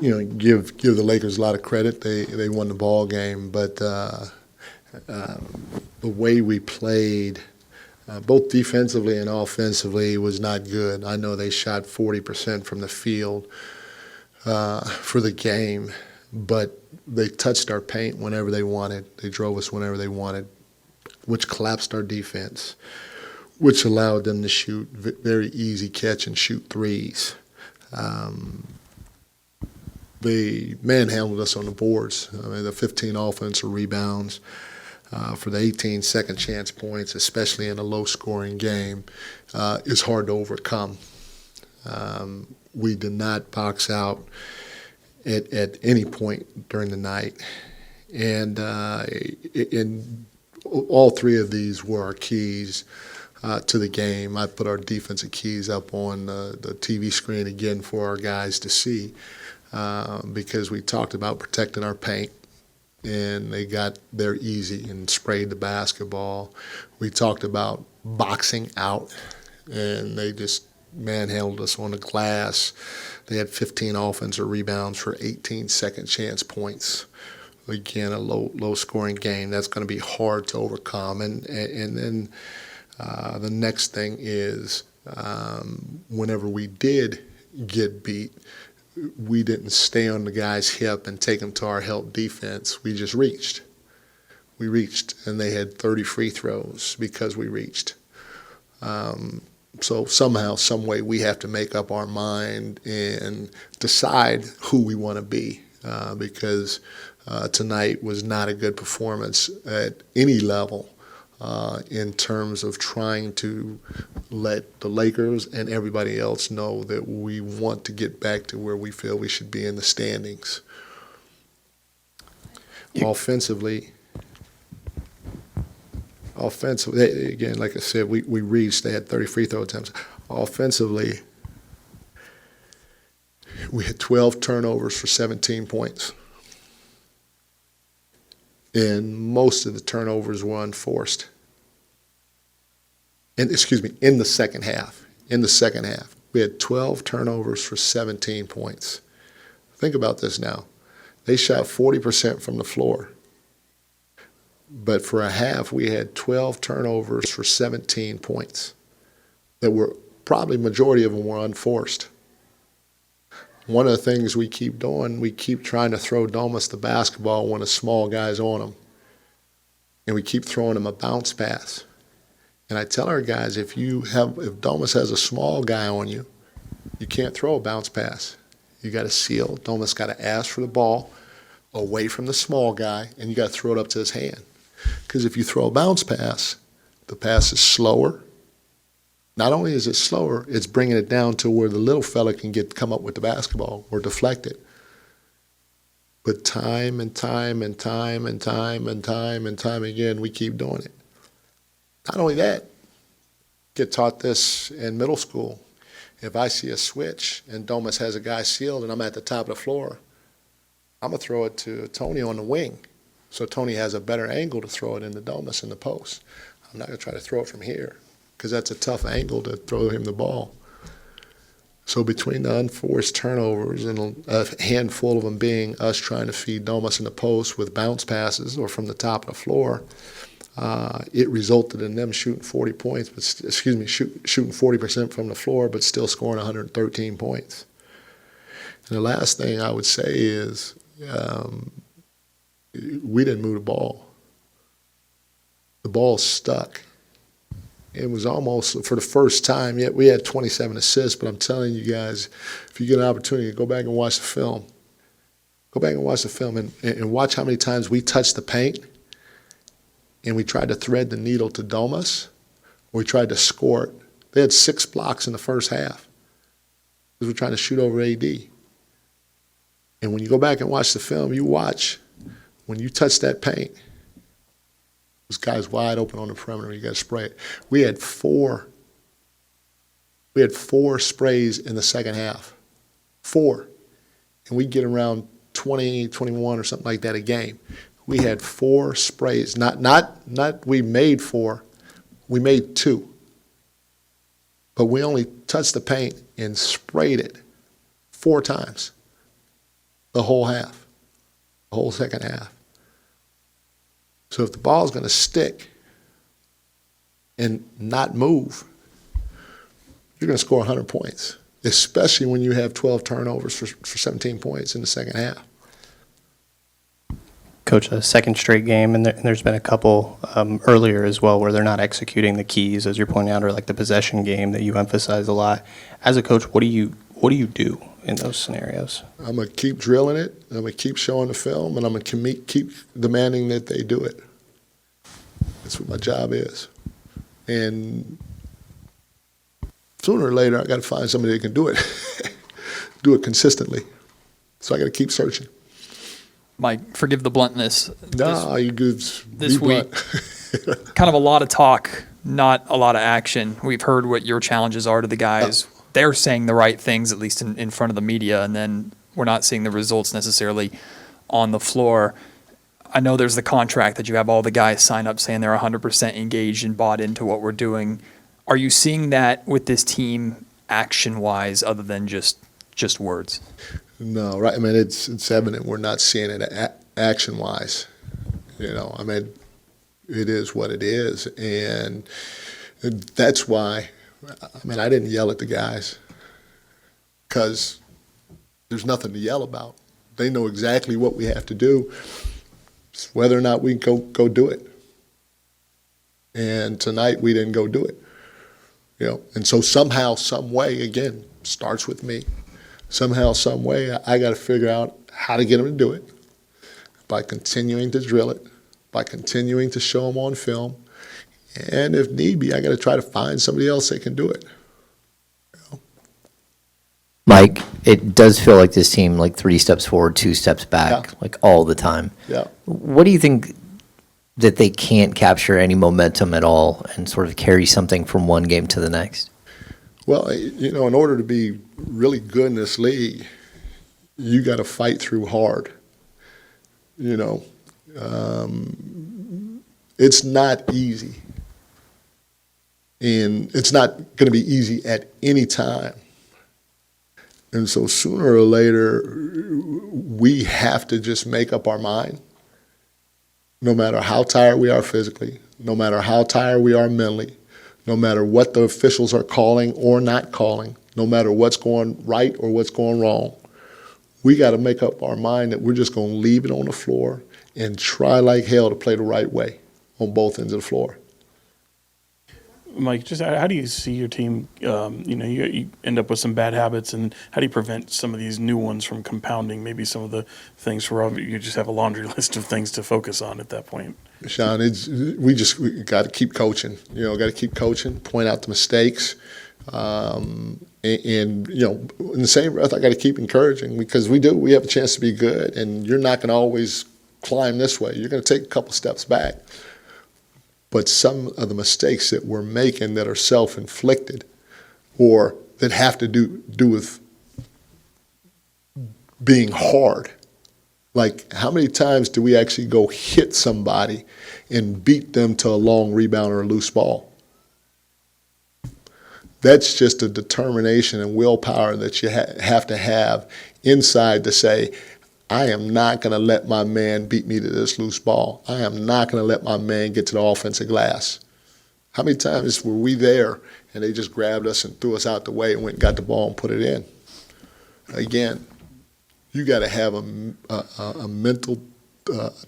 give the Lakers a lot of credit. They won the ball game, but the way we played, both defensively and offensively, was not good. I know they shot 40% from the field for the game, but they touched our paint whenever they wanted. They drove us whenever they wanted, which collapsed our defense, which allowed them to shoot very easy catch and shoot threes. They manhandled us on the boards. I mean, the 15 offensive rebounds for the 18 second chance points, especially in a low-scoring game, is hard to overcome. We did not box out at any point during the night. And all three of these were our keys to the game. I put our defensive keys up on the TV screen again for our guys to see because we talked about protecting our paint, and they got there easy and sprayed the basketball. We talked about boxing out, and they just manhandled us on the glass. They had 15 offensive rebounds for 18 second chance points. Again, a low-scoring game. That's going to be hard to overcome. And then the next thing is whenever we did get beat, we didn't stay on the guy's hip and take him to our help defense. We just reached. We reached, and they had 30 free throws because we reached. So somehow, some way, we have to make up our mind and decide who we want to be because tonight was not a good performance at any level in terms of trying to let the Lakers and everybody else know that we want to get back to where we feel we should be in the standings. Offensively, again, like I said, we reached. They had 30 free throw attempts. Offensively, we had 12 turnovers for 17 points. And most of the turnovers were unforced. In the second half. In the second half, we had 12 turnovers for 17 points. Think about this now. They shot 40% from the floor. But for a half, we had 12 turnovers for 17 points. That were probably majority of them were unforced. One of the things we keep doing, we keep trying to throw Domas the basketball when a small guy's on him. And we keep throwing him a bounce pass. And I tell our guys, if Domas has a small guy on you, you can't throw a bounce pass. You got to seal. Domas got to ask for the ball away from the small guy, and you got to throw it up to his hand. Because if you throw a bounce pass, the pass is slower. Not only is it slower, it's bringing it down to where the little fella can come up with the basketball or deflect it. But time and time and time and time and time and time again, we keep doing it. Not only that, get taught this in middle school. If I see a switch and Domas has a guy sealed and I'm at the top of the floor, I'm going to throw it to Tony on the wing. So Tony has a better angle to throw it into Domas in the post. I'm not going to try to throw it from here because that's a tough angle to throw him the ball. So between the unforced turnovers and a handful of them being us trying to feed Domas in the post with bounce passes or from the top of the floor, it resulted in them shooting 40 points, shooting 40% from the floor, but still scoring 113 points. And the last thing I would say is we didn't move the ball. The ball stuck. It was almost, for the first time, yet we had 27 assists, but I'm telling you guys, if you get an opportunity to go back and watch the film, and watch how many times we touched the paint and we tried to thread the needle to Domas, or we tried to score it. They had 6 blocks in the first half because we're trying to shoot over AD. And when you go back and watch the film, you watch when you touch that paint, those guys wide open on the perimeter, you got to spray it. We had four sprays in the second half. 4. And we get around 20, 21 or something like that a game. We had 4 sprays. Not we made 4. We made 2. But we only touched the paint and sprayed it 4 times. the whole half, the whole second half. So if the ball's going to stick and not move, you're going to score 100 points, especially when you have 12 turnovers for 17 points in the second half. Coach, a second straight game, and there's been a couple earlier as well where they're not executing the keys, as you're pointing out, or like the possession game that you emphasize a lot. As a coach, what do you do in those scenarios? I'm going to keep drilling it, I'm going to keep showing the film, and I'm going to keep demanding that they do it. That's what my job is. And sooner or later, I got to find somebody that can do it, do it consistently. So I got to keep searching. Mike, forgive the bluntness. No, you could this be week, blunt. kind of a lot of talk, not a lot of action. We've heard what your challenges are to the guys. They're saying the right things, at least in front of the media, and then we're not seeing the results necessarily on the floor. I know there's the contract that you have all the guys sign up saying they're 100% engaged and bought into what we're doing. Are you seeing that with this team action-wise other than just words? No, right. I mean, it's evident we're not seeing it action-wise. You know, I mean, it is what it is. And that's why, I mean, I didn't yell at the guys because there's nothing to yell about. They know exactly what we have to do. It's whether or not we can go do it. And tonight we didn't go do it. You know, and so somehow, some way, again, starts with me. Somehow, some way, I got to figure out how to get them to do it by continuing to drill it, by continuing to show them on film, and if need be, I got to try to find somebody else that can do it. You know? Mike, it does feel like this team, like 3 steps forward, 2 steps back, Yeah. like all the time. Yeah. What do you think that they can't capture any momentum at all and sort of carry something from one game to the next? Well, you know, in order to be really good in this league, you got to fight through hard. You know, it's not easy. And it's not going to be easy at any time. And so sooner or later, we have to just make up our mind, no matter how tired we are physically, no matter how tired we are mentally, no matter what the officials are calling or not calling, no matter what's going right or what's going wrong, we got to make up our mind that we're just going to leave it on the floor and try like hell to play the right way on both ends of the floor. Mike, just how do you see your team, you end up with some bad habits, and how do you prevent some of these new ones from compounding, maybe some of the things where you just have a laundry list of things to focus on at that point? Sean, we got to keep coaching. You know, got to keep coaching, point out the mistakes. And, you know, in the same breath, I got to keep encouraging because we have a chance to be good, and you're not going to always climb this way. You're going to take a couple steps back. But some of the mistakes that we're making that are self-inflicted or that have to do with being hard. Like, how many times do we actually go hit somebody and beat them to a long rebound or a loose ball? That's just a determination and willpower that you have to have inside to say, I am not going to let my man beat me to this loose ball. I am not going to let my man get to the offensive glass. How many times were we there and they just grabbed us and threw us out the way and went and got the ball and put it in? Again, you got to have a mental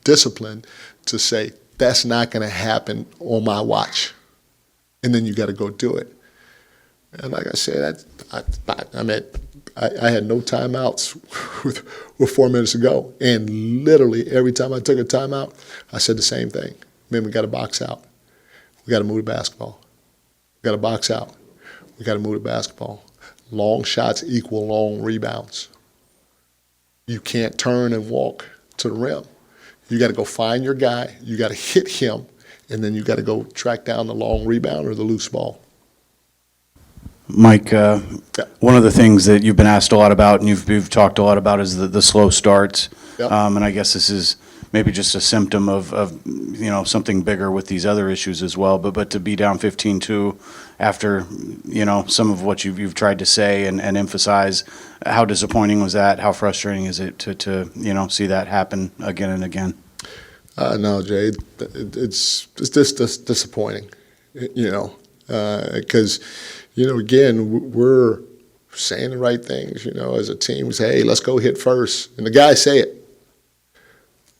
discipline to say, that's not going to happen on my watch. And then you got to go do it. And like I said, I had no timeouts with 4 minutes to go. And literally every time I took a timeout, I said the same thing. Man, we got to box out. We got to move the basketball. We got to box out. We got to move the basketball. Long shots equal long rebounds. You can't turn and walk to the rim. You got to go find your guy. You got to hit him. And then you got to go track down the long rebound or the loose ball. Mike, one of the things that you've been asked a lot about and you've talked a lot about is the slow starts. Yep. And I guess this is maybe just a symptom of something bigger with these other issues as well. But to be down 15-2 after some of what you've tried to say and emphasize, how disappointing was that? How frustrating is it to see that happen again and again? No, Jay, it's just disappointing, because, again, we're saying the right things, as a team. We say, hey, let's go hit first. And the guys say it,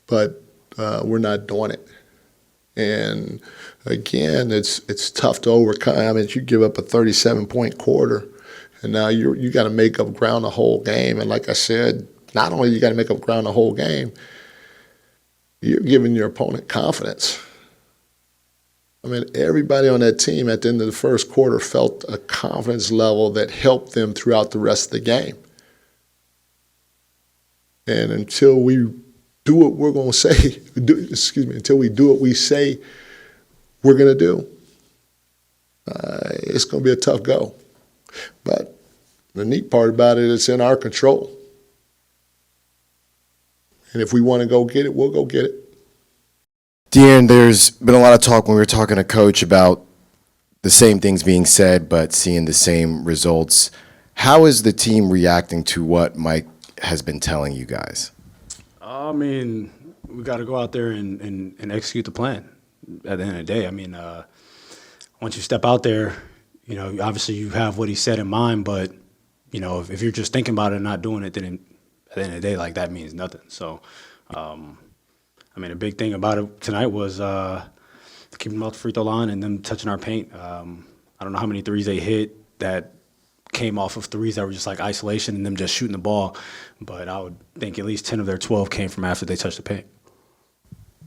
but we're not doing it. And, again, it's tough to overcome. I mean, you give up a 37-point quarter, and now you got to make up ground the whole game. And like I said, not only you got to make up ground the whole game, you're giving your opponent confidence. I mean, everybody on that team at the end of the first quarter felt a confidence level that helped them throughout the rest of the game. And until we do what we're going to say, until we do what we say we're going to do, it's going to be a tough go. But the neat part about it, it's in our control. And if we want to go get it, we'll go get it. De'Aaron, there's been a lot of talk when we were talking to Coach about the same things being said, but seeing the same results. How is the team reacting to what Mike has been telling you guys? I mean, we got to go out there and execute the plan at the end of the day. I mean, once you step out there, obviously you have what he said in mind, but, if you're just thinking about it and not doing it, then at the end of the day, like, that means nothing. So, I mean, a big thing about it tonight was keeping them off the free throw line and them touching our paint. I don't know how many threes they hit that came off of threes that were just like isolation and them just shooting the ball, but I would think at least 10 of their 12 came from after they touched the paint.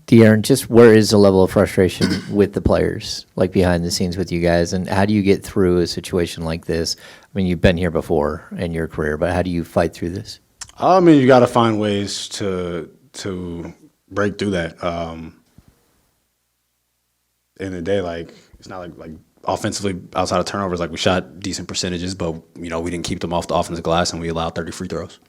De'Aaron, just where is the level of frustration with the players, like behind the scenes with you guys, and how do you get through a situation like this? I mean, you've been here before in your career, but how do you fight through this? I mean, you got to find ways to break through that. End of the day, like, it's not like offensively outside of turnovers, like, we shot decent percentages, but we didn't keep them off the offensive glass and we allowed 30 free throws.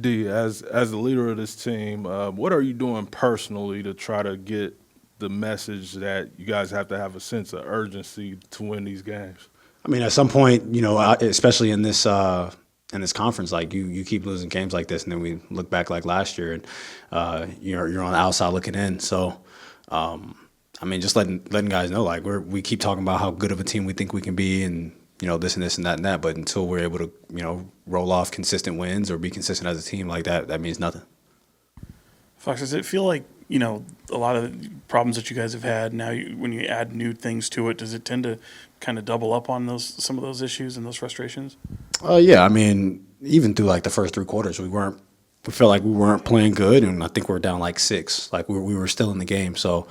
D, as the leader of this team, what are you doing personally to try to get the message that you guys have to have a sense of urgency to win these games? I mean, at some point, especially in this conference, like, you keep losing games like this, and then we look back like last year, and you're on the outside looking in. So, I mean, just letting guys know, like, we keep talking about how good of a team we think we can be, and this and this and that and that. But until we're able to roll off consistent wins or be consistent as a team like that means nothing. Fox, does it feel like a lot of the problems that you guys have had now, when you add new things to it, does it tend to kind of double up on some of those issues and those frustrations? Yeah, I mean, even through like the first three quarters, we felt like we weren't playing good, and I think we're down like 6. Like, we were still in the game. So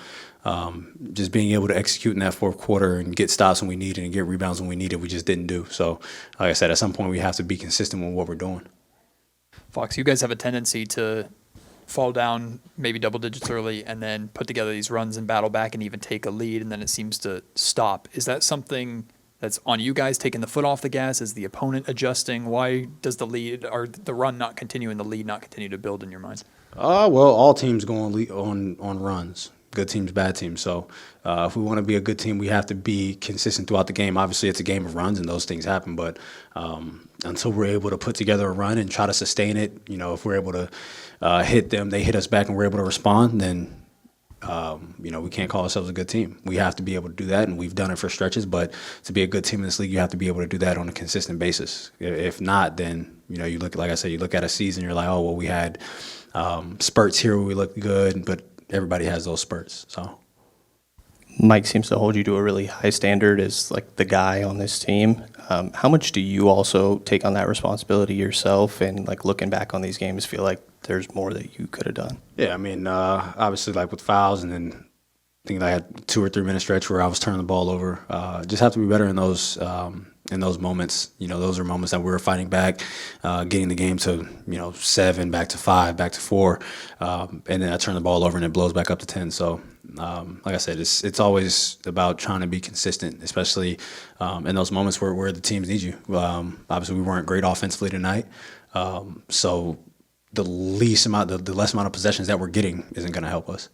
just being able to execute in that fourth quarter and get stops when we needed and get rebounds when we needed, we just didn't do. So, like I said, at some point we have to be consistent with what we're doing. Fox, you guys have a tendency to fall down maybe double digits early and then put together these runs and battle back and even take a lead, and then it seems to stop. Is that something that's on you guys taking the foot off the gas? Is the opponent adjusting? Why does the lead or the run not continue and the lead not continue to build in your minds? Well, all teams go on runs. Good teams, bad teams. So if we want to be a good team, we have to be consistent throughout the game. Obviously, it's a game of runs, and those things happen. But until we're able to put together a run and try to sustain it, if we're able to hit them, they hit us back, and we're able to respond, then we can't call ourselves a good team. We have to be able to do that, and we've done it for stretches. But to be a good team in this league, you have to be able to do that on a consistent basis. If not, then you look, like I said, you look at a season, you're like, oh well, we had spurts here where we looked good, but everybody has those spurts. So Mike seems to hold you to a really high standard as like the guy on this team. How much do you also take on that responsibility yourself, and like looking back on these games, feel like there's more that you could have done? Yeah, I mean, obviously, like with fouls, and then I think I had 2 or 3 minute stretch where I was turning the ball over. Just have to be better in those moments. Those are moments that we were fighting back, getting the game to 7, back to 5, back to 4, and then I turn the ball over and it blows back up to 10. So, like I said, it's always about trying to be consistent, especially in those moments where the teams need you. Obviously, we weren't great offensively tonight, so the least amount, the less amount of possessions that we're getting isn't going to help us.